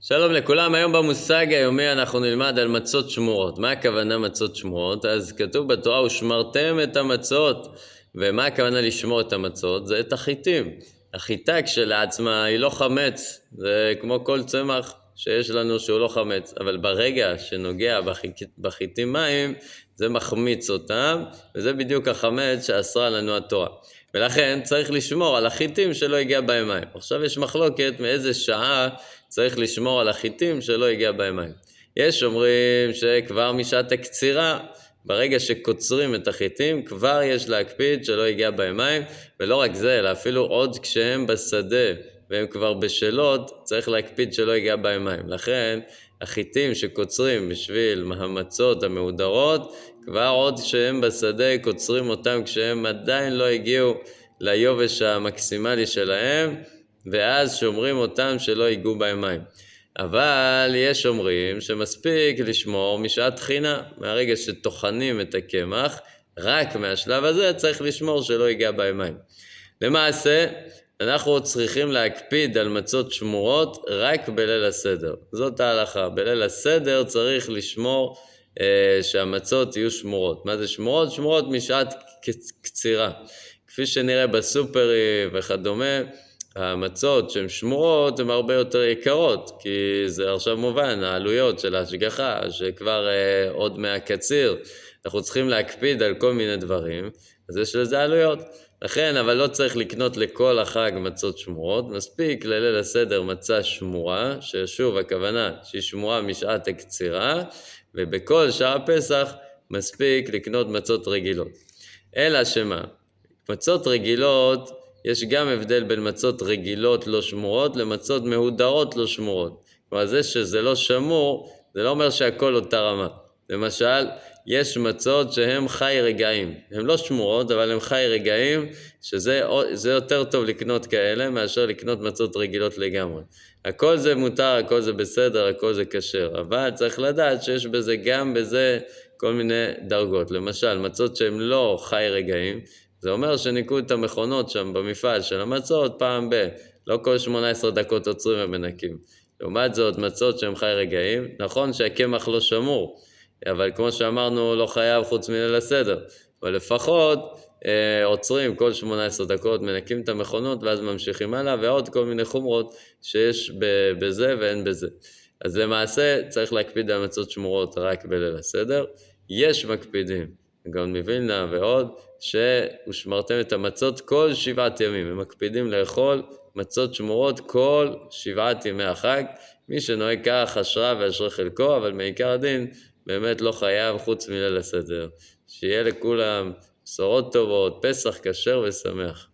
שלום לכולם, היום במושג היומי אנחנו נלמד על מצות שמורות. מה הכוונה מצות שמורות? אז כתוב בתורה, ושמרתם את המצות. ומה הכוונה לשמור את המצות? זה את החיטים. החיטה כשלעצמה היא לא חמץ, זה כמו כל צמח שיש לנו שהוא לא חמץ. אבל ברגע שנוגע בחיטים מים, זה מחמיץ אותם, וזה בדיוק החמץ שאסרה לנו התורה. ולכן צריך לשמור על החיטים שלא יגיע בהם מים. עכשיו יש מחלוקת מאיזה שעה צריך לשמור על החיטים שלא יגיע בהם מים. יש אומרים שכבר משעת הקצירה, ברגע שקוצרים את החיטים, כבר יש להקפיד שלא יגיע בהם מים, ולא רק זה, אלא אפילו עוד כשהם בשדה והם כבר בשלות, צריך להקפיד שלא יגיע בהם מים. לכן החיטים שקוצרים בשביל המצות המהודרות, כבר עוד כשהם בשדה קוצרים אותם כשהם עדיין לא הגיעו ליובש המקסימלי שלהם, ואז שומרים אותם שלא ייגעו בהם מים. אבל יש אומרים שמספיק לשמור משעת תחינה, מהרגע שטוחנים את הקמח, רק מהשלב הזה צריך לשמור שלא ייגע בהם מים. למעשה, אנחנו צריכים להקפיד על מצות שמורות רק בליל הסדר. זאת ההלכה. בליל הסדר צריך לשמור שהמצות יהיו שמורות. מה זה שמורות? שמורות משעת קצירה. כפי שנראה בסופרים וכדומה, המצות שהן שמורות הן הרבה יותר יקרות, כי זה עכשיו מובן, העלויות של ההשגחה, שכבר עוד מהקציר, אנחנו צריכים להקפיד על כל מיני דברים, אז יש לזה עלויות. לכן, אבל לא צריך לקנות לכל החג מצות שמורות, מספיק לליל הסדר מצה שמורה, ששוב הכוונה שהיא שמורה משעת הקצירה, ובכל שעה פסח מספיק לקנות מצות רגילות. אלא שמה? מצות רגילות, יש גם הבדל בין מצות רגילות לא שמורות למצות מהודרות לא שמורות. כלומר, זה שזה לא שמור, זה לא אומר שהכל אותה רמה. למשל, יש מצות שהן חי רגעים. הן לא שמורות, אבל הן חי רגעים, שזה יותר טוב לקנות כאלה מאשר לקנות מצות רגילות לגמרי. הכל זה מותר, הכל זה בסדר, הכל זה כשר. אבל צריך לדעת שיש בזה גם בזה כל מיני דרגות. למשל, מצות שהן לא חי רגעים, זה אומר שניקו את המכונות שם במפעל של המצות פעם לא כל 18 דקות עוצרים ומנקים. לעומת זאת, מצות שהם חי רגעים, נכון שהקמח לא שמור, אבל כמו שאמרנו, לא חייב חוץ מליל הסדר. אבל לפחות עוצרים כל 18 דקות, מנקים את המכונות ואז ממשיכים הלאה, ועוד כל מיני חומרות שיש בזה ואין בזה. אז למעשה צריך להקפיד על מצות שמורות רק בליל הסדר. יש מקפידים, גם מווילנה ועוד, ושמרתם את המצות כל 7 ימים. הם מקפידים לאכול מצות שמורות כל 7 ימי החג. מי שנוהג כך אשרה ואשרי חלקו, אבל מעיקר הדין באמת לא חייב חוץ מליל הסדר. שיהיה לכולם בשורות טובות, פסח כשר ושמח.